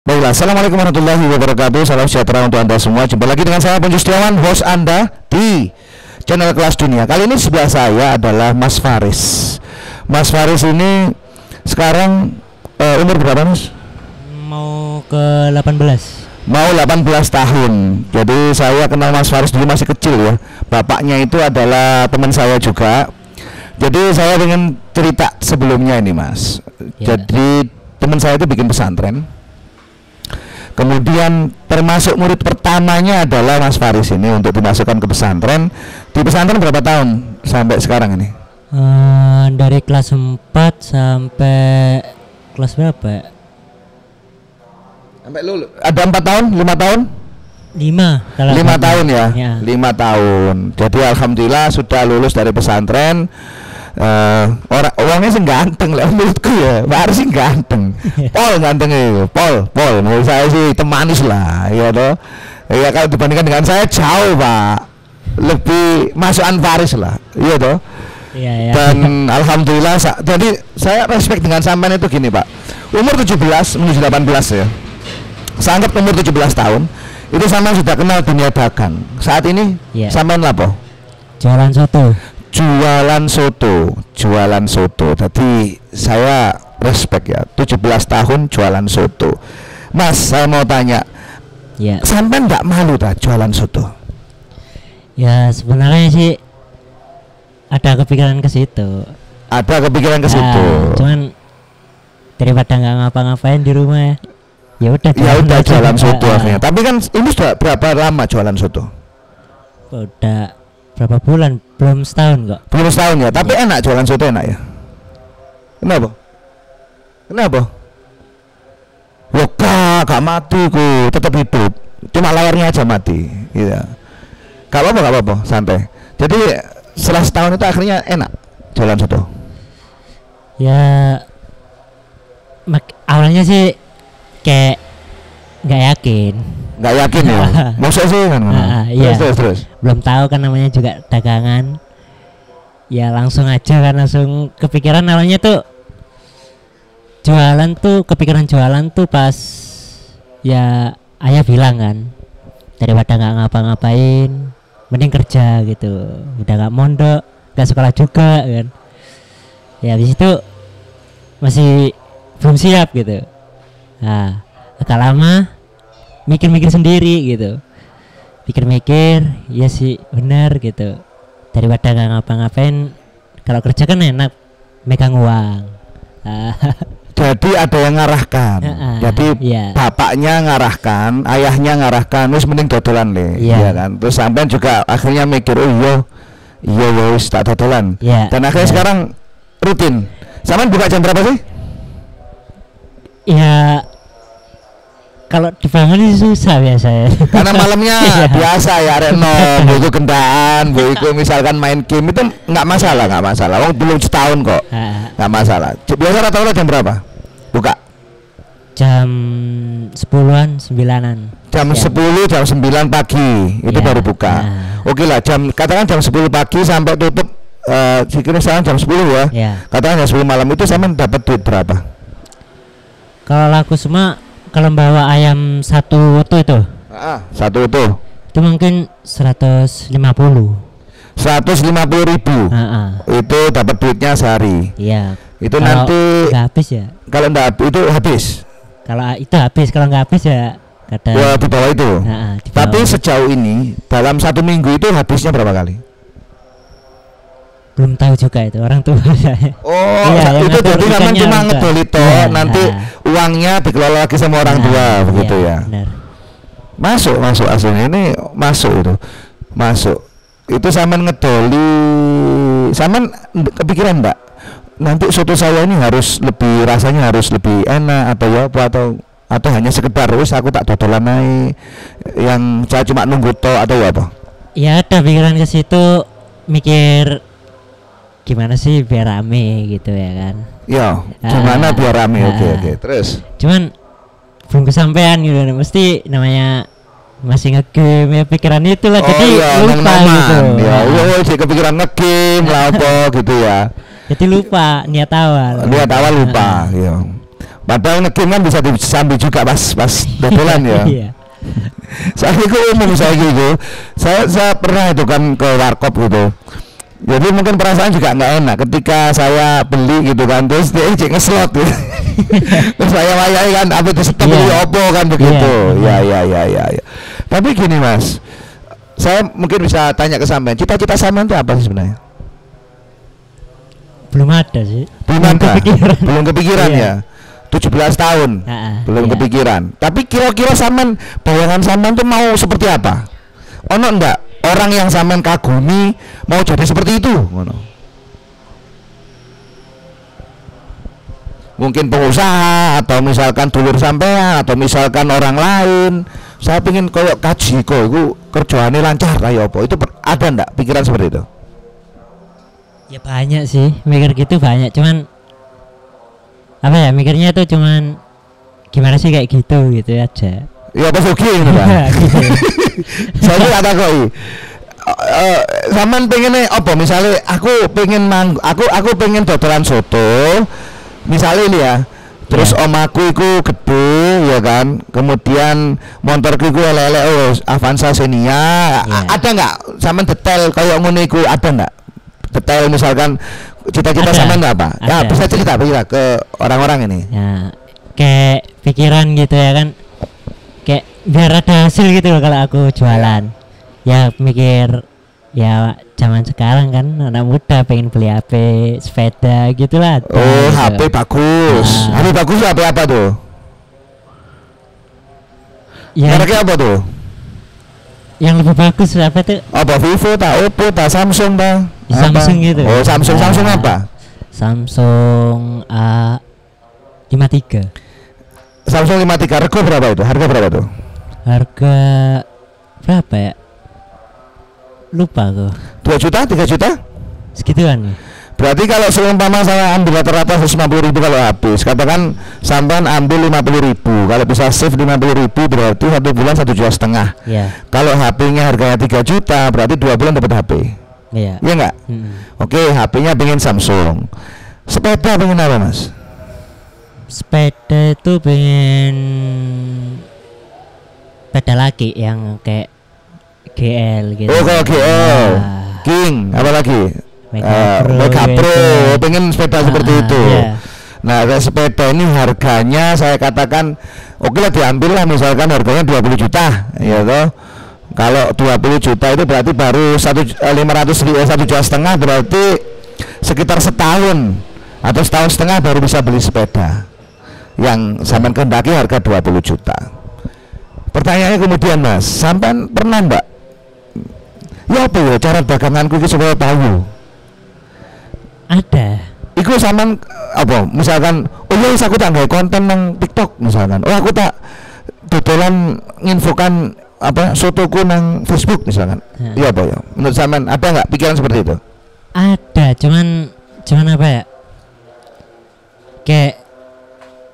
Baiklah, assalamualaikum warahmatullahi wabarakatuh. Salam sejahtera untuk anda semua. Jumpa lagi dengan saya Ponco Setiawan, host anda di channel Kelas Dunia. Kali ini sebelah saya adalah Mas Faris. Mas Faris ini sekarang umur berapa, Mas? Mau ke 18. Mau 18 tahun. Jadi saya kenal Mas Faris dulu masih kecil ya. Bapaknya itu adalah teman saya juga. Jadi saya ingin cerita sebelumnya ini, Mas. Ya. Jadi teman saya itu bikin pesantren. Kemudian termasuk murid pertamanya adalah Mas Faris ini untuk dimasukkan ke pesantren. Di pesantren berapa tahun sampai sekarang ini? Dari kelas 4 sampai kelas berapa ya? Sampai lulus. Ada 4 tahun, 5 tahun? 5 kalau 5 tahun ya? Ya. 5 tahun. Jadi alhamdulillah sudah lulus dari pesantren. Orang orangnya sih ganteng lah menurutku ya. Pak Aris sih ganteng. Pol ganteng itu. Pol menurut saya sih temanis lah, ya toh. Ya kalau dibandingkan dengan saya jauh, Pak. Lebih masukan Faris lah, iya toh. Iya, ya. Dan alhamdulillah jadi saya respect dengan sampean itu gini, Pak. Umur 17 menuju 18 ya. Saya anggap umur 17 tahun itu sampean sudah kenal dunia dagang. Saat ini sampean apa? Jualan soto. Jualan soto. Tadi saya respect ya, 17 tahun jualan soto. Mas, saya mau tanya, Ya. sampean nggak malu tak jualan soto? Ya sebenarnya sih ada kepikiran ke situ. Ada kepikiran ke situ. Cuman daripada nggak ngapa-ngapain di rumah, ya udah. Ya udah jualan soto Ah. akhirnya. Tapi kan ini sudah berapa lama jualan soto? Udah berapa bulan? Belum setahun kok. Belum setahun ya. Tapi enak jualan soto, enak ya. Kenapa? Loh, gak mati ku, tetap hidup. Cuma layarnya aja mati. Iya. Gak apa-apa, santai. Jadi setelah setahun itu akhirnya enak jualan soto. Ya awalnya sih kayak nggak yakin. Nggak yakin ya. Maksudnya sih kan. Iya. Terus. Belum tahu kan namanya juga dagangan. Ya langsung aja kan, langsung kepikiran awalnya tuh kepikiran jualan tuh pas ya ayah bilang kan, daripada nggak ngapa-ngapain mending kerja gitu. Udah nggak mondok, nggak sekolah juga kan. Ya habis itu masih belum siap gitu. Nah, agak lama mikir-mikir sendiri gitu. Pikir-mikir, ya sih benar gitu. Daripada nggak ngapa-ngapain, kalau kerja kan enak, megang uang. Jadi ada yang ngarahkan. Jadi bapaknya ngarahkan, ayahnya ngarahkan, terus mending dodolan deh, ya kan. Terus sampean juga akhirnya mikir, oh iya wis tak dodolan. Dan akhirnya sekarang rutin. Sampean buka jam berapa sih? Ya kalau dibangun susah biasanya. Karena malamnya biasa ya Reno, buku gendaan, buku misalkan main game itu nggak masalah. Wong belum setahun kok, nggak masalah. Biasa rata-rata jam berapa? Buka? Jam 10-an, 9-an. Jam 10, jam 9 pagi itu baru buka. Oke lah, katakan jam 10 pagi sampai tutup. Sekarang jam 10 ya. Katakan jam 10 malam itu saya dapat duit berapa? Kalau laku semua, kalau bawa ayam satu utuh itu. Satu utuh. Itu mungkin 150. 150.000. Itu dapat duitnya sehari. Iya. Itu kalau nanti nggak habis ya. Kalau nggak itu habis. Kalau itu habis, kalau nggak habis ya kadang. Ya di bawah itu. Di bawah. Tapi sejauh ini dalam 1 minggu itu habisnya berapa kali? Belum tahu juga itu orang tua saya. Oh, iya, itu jadi memang cuma ngedolito, nanti uangnya dikelola lagi sama orang tua begitu ya. Benar. Masuk aslinya ini masuk. Itu sampean ngedoli, sampean kepikiran enggak? Nanti soto saya ini rasanya harus lebih enak atau hanya sekedar wis aku tak dodolan ae yang saya cuma nunggu atau apa? Ya ada pikiran ke situ, mikir gimana sih biar rame gitu ya kan. Ya, gimana biar rame. Oke. Terus cuman belum kesampaian gitu, mesti namanya masih ngegame ya, pikiran itulah jadi lupa gitu. Ya, jadi kepikiran ngegame lah apa gitu ya. Jadi lupa niat awal lupa ya. Padahal ngegame kan bisa disambi juga pas dodolan ya. Iya. Saya itu umum saya gitu. Saya pernah itu kan ke warkop gitu. Jadi mungkin perasaan juga nggak enak ketika saya beli gitu kan, terus dia cek ngeslot gitu. Terus saya wayai kan apa itu setep beli opo kan begitu. Ya. Tapi gini Mas, saya mungkin bisa tanya ke sampean, cita-cita sampean itu apa sih sebenarnya? Belum ada sih. Belum kepikiran. Belum kepikiran ya. 17 tahun. Belum kepikiran. Tapi kira-kira sampean bayangan sampean tuh mau seperti apa? Ono enggak orang yang sampean kagumi mau jadi seperti itu? Ngono. Mungkin pengusaha atau misalkan dulur sampean atau misalkan orang lain. Saya pengen koyok kaji kok iku kerjaane lancar kayak apa. Itu ada enggak pikiran seperti itu? Ya banyak sih, mikir gitu banyak, cuman apa ya, mikirnya tuh cuman gimana sih kayak gitu aja. Ya pas oke gitu kan. Saya kata kok sampean pengen apa misalnya aku pengen aku pengen dodolan soto misalnya ini ya. Terus omaku iku gede ya kan. Kemudian motorku iku elek-elek Avanza Xenia. Ada enggak sampean detail kayak ngono iku ada enggak? Detail misalkan cita-cita sama enggak apa? Ya bisa cerita ke orang-orang ini. Ya kayak pikiran gitu ya kan, kayak biar ada hasil gitu loh kalau aku jualan. Ya mikir ya zaman sekarang kan anak muda pengen beli HP, sepeda gitulah. Oh gitu. HP bagus. HP bagus apa tuh? Ya, mereknya apa tuh? Yang lebih bagus apa tuh? Apa Vivo, Oppo, Samsung Samsung gitu. Oh Samsung apa? Samsung A53. Samsung 53 rego berapa itu? Harga berapa tuh? Harga berapa ya? Lupa kok. 2 juta, 3 juta? Segituan ya. Berarti kalau seumpama saya ambil rata-rata 150.000 kalau habis, katakan sampean ambil 50.000, kalau bisa save 50.000 berarti 1 bulan 1,5 juta. Iya. Kalau HP-nya harganya 3 juta, berarti 2 bulan dapat HP. Iya. Iya enggak? Oke, HP-nya pengen Samsung. Sepeda pengen apa Mas? Sepeda itu pengen sepeda laki yang kayak GL gitu. Oh kalau GL, King, apa lagi? Mega Pro gitu. Pengen sepeda seperti itu. Yeah. Nah, sepeda ini harganya saya katakan oke lah diambil lah misalkan harganya 20 juta ya toh. Kalau 20 juta itu berarti baru 1,5 juta berarti sekitar setahun atau setahun setengah baru bisa beli sepeda yang sampean kehendaki harga 20 juta. Pertanyaannya kemudian Mas, sampean pernah mbak? Ya apa ya cara daganganku itu supaya tahu? Ada. Iku sampean apa? Misalkan, oh iya aku tak nggawe konten nang TikTok misalkan. Oh aku tak dodolan nginfokan apa sotoku nang Facebook misalkan. Iya apa ya? Menurut sampean ada nggak pikiran seperti itu? Ada, cuman apa ya? Kayak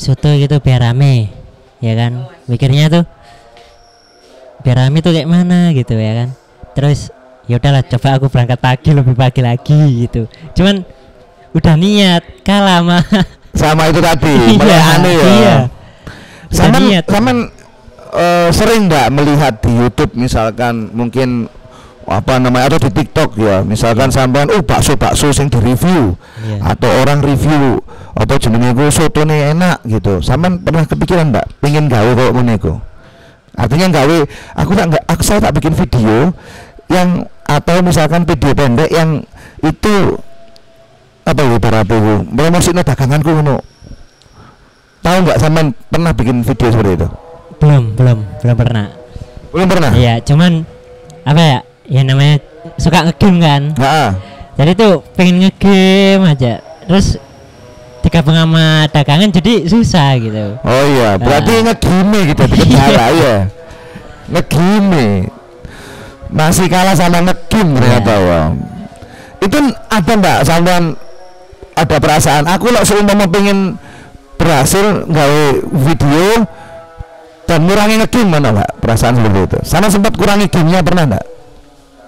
soto gitu biar rame, ya kan? Mikirnya tuh biar rame tuh kayak mana gitu ya kan? Terus ya udahlah coba aku berangkat pagi lebih pagi lagi gitu. Cuman udah niat kalah sama itu tadi aneh ya. Iya. Saman sering nggak melihat di YouTube misalkan mungkin apa namanya atau di TikTok ya misalkan sampean bakso sing di review atau orang review apa jenenge ku sotone enak gitu. Sampean pernah kepikiran mbak pengen gawe kok ngene iku? Artinya gawe saya tak bikin video yang atau misalkan video pendek yang itu apa ya ibaratnya itu promosinya daganganku ngono. Tahu nggak sampean pernah bikin video seperti itu? Belum pernah. Belum pernah? Iya, cuman apa ya? Ya namanya suka ngegame kan. Jadi tuh pengen ngegame aja. Terus digabung sama dagangan jadi susah gitu. Oh iya, berarti ngegame gitu dikendala ya. Ngegame. Masih kalah sama ngegame ternyata wah. Itu ada enggak sampean ada perasaan aku lah seumpama pengen berhasil gawe video dan ngurangi ngegame mana enggak perasaan seperti itu? Sama sempat kurangi gamenya pernah enggak?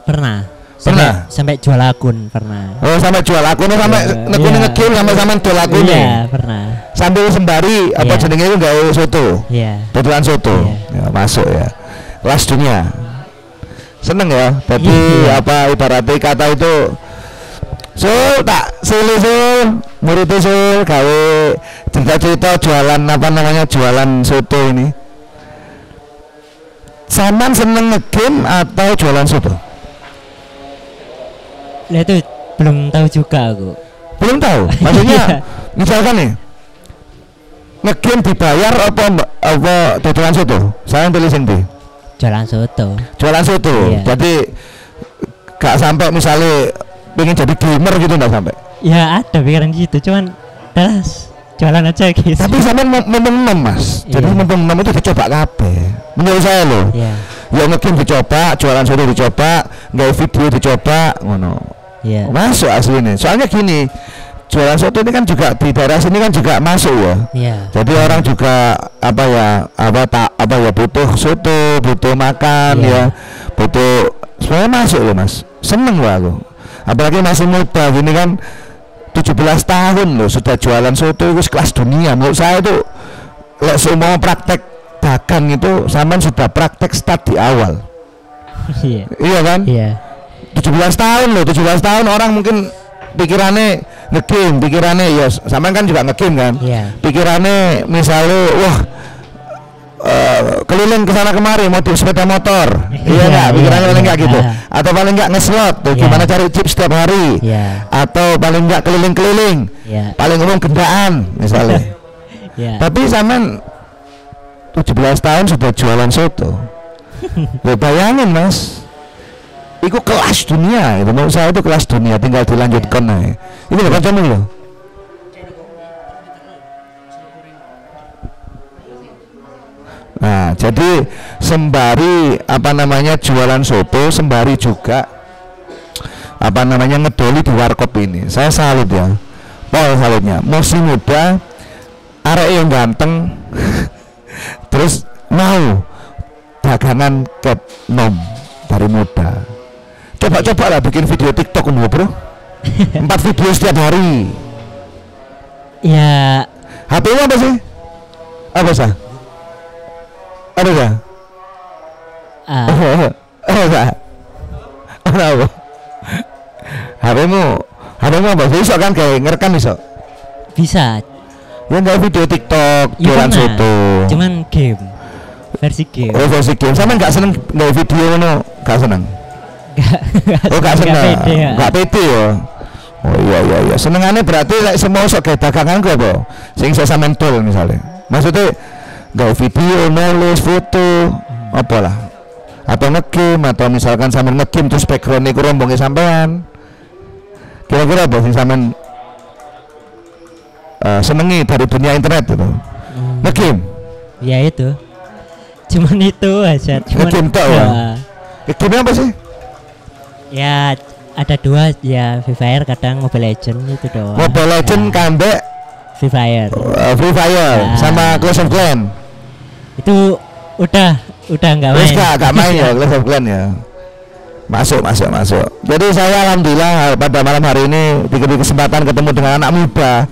Pernah. Pernah? Sampai jual akun pernah. Oh, sampai jual akun sampai nekuni nge-game sampai sampean jual akun. Iya, pernah. Sambil sembari apa jenenge itu gawe soto. Iya. Dodolan soto. Ya, masuk ya. Kelas dunia. Seneng ya. Jadi apa ibaratnya kata itu tak sul murid sul gawe cerita-cerita jualan apa namanya jualan soto ini. Saman seneng nge-game atau jualan soto? Nah itu belum tahu juga aku. Belum tahu. Maksudnya misalkan nih nge-game dibayar apa dodolan soto? Saya pilih sendiri. Jualan soto. Jualan soto. Iya. Jadi gak sampai misalnya pengen jadi gamer gitu enggak sampai. Ya ada pikiran gitu, cuman das jualan aja gitu. Tapi sampean mumpung Mas. Jadi mumpung itu dicoba kabeh. Menurut saya loh. Iya. Ya nge-game dicoba, jualan soto dicoba, nggak video dicoba, ngono. Iya. Masuk aslinya. Soalnya gini, jualan soto ini kan juga di daerah sini kan juga masuk ya. Iya. Jadi orang juga apa ya butuh soto, butuh makan ya, butuh semuanya masuk loh Mas. Seneng loh aku. Apalagi masih muda gini kan 17 tahun loh sudah jualan soto itu kelas dunia. Menurut saya itu semua praktek dagang itu sampean sudah praktek start di awal. Iya. Iya kan? Iya. 17 tahun loh, 17 tahun orang mungkin pikirannya nge-game, pikirannya ya sampean kan juga nge-game kan? Iya. Pikirannya misalnya wah keliling ke sana kemari mau sepeda motor. Iya enggak? Pikirannya paling enggak gitu. Atau paling enggak nge-slot tuh gimana cari chip setiap hari. Atau paling enggak keliling-keliling. Paling umum gendaan misalnya. Tapi sampean 17 tahun sudah jualan soto. Ya bayangin Mas. Itu kelas dunia, itu menurut saya itu kelas dunia, tinggal dilanjutkan aja. Itu bukan cuma loh. Nah, jadi sembari apa namanya jualan soto, sembari juga apa namanya ngedoli di warkop ini. Saya salut ya. Salutnya. Masih muda, arek yang ganteng, terus mau dagangan kep nom dari muda. Coba lah bikin video TikTok dulu bro. 4 video setiap hari. Ya. HP-nya apa sih? Apa sih? Ada nggak? Apa? HP-mu apa? Bisa kan kayak ngerekam bisa? Bisa. Ya nggak video TikTok, jualan soto. Cuman game. Versi game. Oh versi game. Sama nggak seneng nggak video no? Nggak seneng. Gak seneng. Gak pede ya. Oh iya. Senengannya berarti semua sok kayak dagangan gue apa? Sing saya sampean tol misalnya. Maksudnya gak video, nulis, foto, apalah. Atau nge-game atau misalkan sampean nge-game terus background-nya rombongnya sampean. Kira-kira apa sing sampean senengi dari dunia internet itu? Nge-game. Ya itu. Cuman itu aja. Nge-game tau ya. Nge-game apa sih? Ya ada dua ya, Free Fire kadang Mobile Legend itu doang. Mobile Legend kambek Free Fire. Free Fire sama Clash of Clans. Itu udah enggak main. Enggak main ya Clash of Clans ya. Masuk. Jadi saya alhamdulillah pada malam hari ini diberi kesempatan ketemu dengan anak muda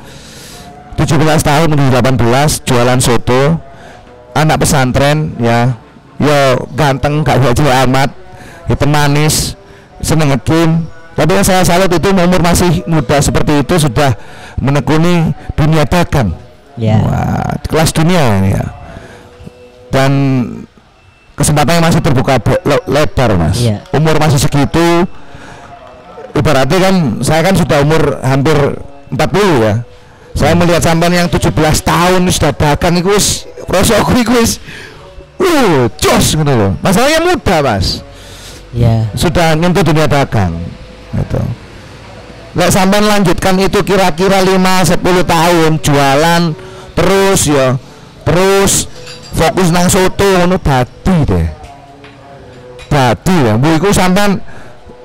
17 tahun menuju 18 jualan soto, anak pesantren ya. Yo ganteng gak jauh amat, hitam manis, seneng nge-game. Tapi yang saya salut itu umur masih muda seperti itu sudah menekuni dunia dagang. Wah, kelas dunia ini ya. Dan kesempatannya masih terbuka lebar Mas. Umur masih segitu, ibaratnya kan saya kan sudah umur hampir 40 ya. Saya melihat sampean yang 17 tahun sudah dagang itu wis prosoku iku wis jos gitu loh. Masalahnya muda Mas. Sudah nyentuh dunia dagang gitu. Lek sampean lanjutkan itu kira-kira 5-10 tahun jualan terus ya, terus fokus nang soto ngono dadi deh. Dadi ya, mbok iku sampean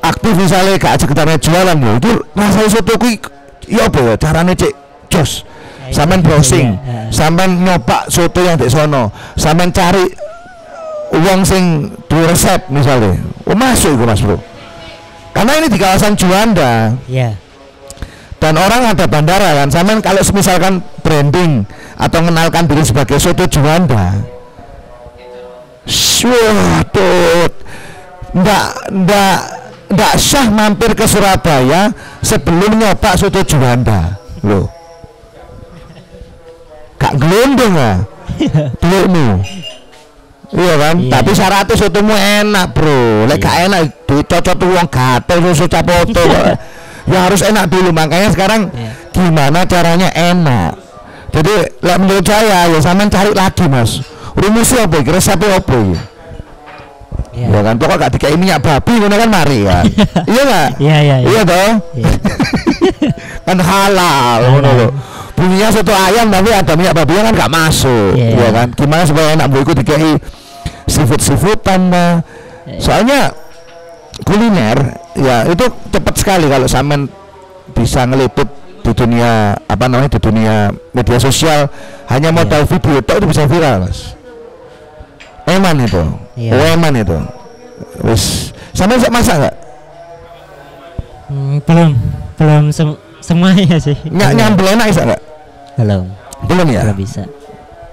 aktif misalnya gak sekedar jualan ya. Itu rasa soto kuwi ya apa ya carane cek jos. Sampean browsing, sampean nyoba soto yang di sono, sampean cari uang sing di resep misalnya. Oh masuk iku Mas Bro. Karena ini di kawasan Juanda. Iya. Dan orang ada bandara kan, sama kalau misalkan branding atau mengenalkan diri sebagai soto Juanda, waduh, ndak sah mampir ke Surabaya sebelum nyoba soto Juanda, loh, gak gelondong ah, duitmu, iya kan? Iya. Tapi syaratnya sotomu enak bro, lek gak enak dicocok tuh wong gatel susu capoto. Ya harus enak dulu, makanya sekarang gimana caranya enak. Jadi menurut saya ya sampean cari lagi mas, rumusnya apa, resepnya apa ya? Ya kan, pokok gak dikai minyak babi ngono kan mari kan. Iya nggak? Iya toh. Kan halal ngono lho. Bunyinya soto ayam tapi ada minyak babi kan gak masuk. Iya kan? Gimana supaya enak bu, ikut dikai seafood tambah. Soalnya kuliner ya itu cepat sekali kalau sampean bisa ngeliput di dunia apa namanya, di dunia media sosial, hanya modal video itu bisa viral mas. Eman itu, eman itu. Wis, sampean bisa masak nggak? Belum semuanya sih. Nyambel enak bisa nggak? Belum ya. Belum bisa.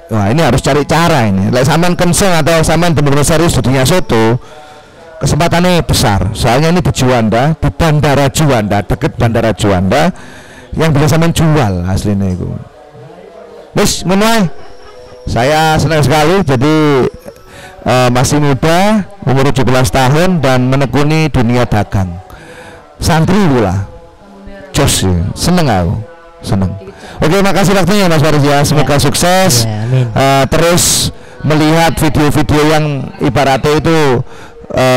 Wah ini harus cari cara ini. Like sampean concern atau sampean benar-benar serius di dunia soto, kesempatannya besar. Soalnya ini di Juanda, di Bandara Juanda, deket Bandara Juanda, yang bisa sampean jual aslinya itu. Wis, menuai. Saya senang sekali jadi masih muda, umur 17 tahun dan menekuni dunia dagang. Santri pula. Jos, seneng aku. Seneng. Oke, makasih waktunya Mas Faris ya. Semoga sukses. Terus melihat video-video yang ibaratnya itu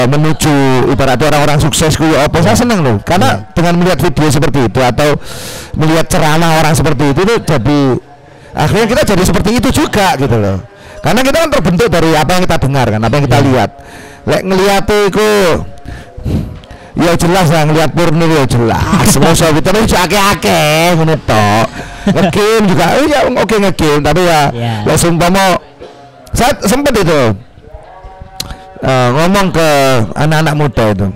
menuju ibaratnya orang-orang sukses apa, saya seneng loh karena dengan melihat video seperti itu atau melihat ceramah orang seperti itu tuh jadi akhirnya kita jadi seperti itu juga gitu loh, karena kita kan terbentuk dari apa yang kita dengar kan, apa yang kita lihat. Lek ngeliat itu ya jelas lah, ngelihat Purni ya jelas semua soal itu akeh-akeh ngono tok. Nge-game juga ya oke nge-game, tapi ya sumpah mau saya sempet itu ngomong ke anak-anak muda itu,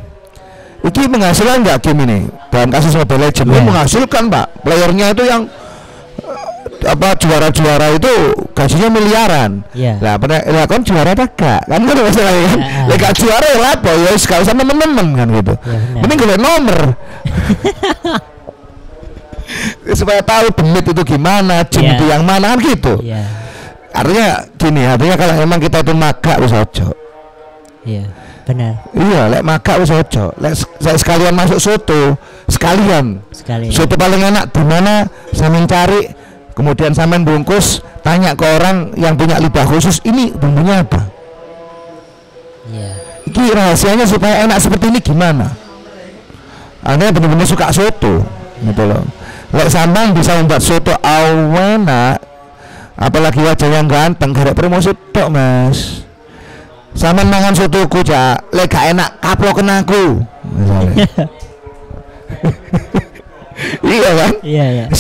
iki menghasilkan nggak game ini dalam kasus Mobile Legends? Ini menghasilkan pak, playernya itu yang apa juara-juara itu gajinya miliaran. Lah pernah kan juara tak kan masalahnya kan, gak juara ya apa ya sekali sama temen-temen kan gitu. Mending gue nomor supaya tahu demit itu gimana, jin itu yang mana kan gitu. Artinya gini, artinya kalau emang kita itu maga wis ojo. Iya, benar. Iya, lek maga wis ojo. Lek saya sekalian masuk soto, sekalian. Soto paling enak di mana sampean cari, kemudian sampean bungkus, tanya ke orang yang punya lidah khusus, ini bumbunya apa? Iya. Iki rahasianya supaya enak seperti ini gimana? Anda benar-benar suka soto, gitu loh. Lek sampean bisa membuat soto enak, apalagi wajahnya ganteng, gara promosi tok mas. Sama mangan sotoku cak, lek gak enak kaploken aku misalnya. Iya kan? Iya.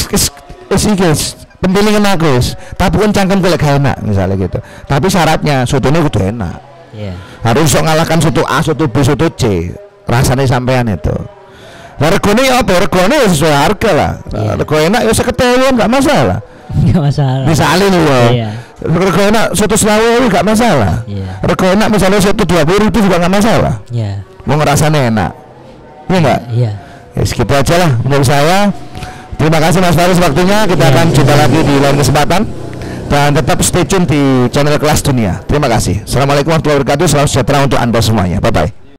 Guys, pentilingin aku tapi kan cangkem lek gak enak misalnya gitu. Tapi syaratnya sotonya kudu enak. Harus sok ngalahkan soto A, soto B, soto C. Rasanya sampean itu. Nah, regone ya apa? Regone ya sesuai harga lah. Rego enak ya 50.000 gak masalah. Gak masalah. Misalnya nih rego enak soto 20.000 gak masalah. Rego enak misalnya soto 20.000 juga gak masalah. Mau ngerasanya enak. Iya enggak? Iya. Ya segitu aja lah menurut saya. Terima kasih Mas Faris waktunya. Kita akan jumpa lagi di lain kesempatan. Dan tetap stay tune di channel Kelas Dunia. Terima kasih. Assalamualaikum warahmatullahi wabarakatuh. Salam sejahtera untuk Anda semuanya. Bye bye.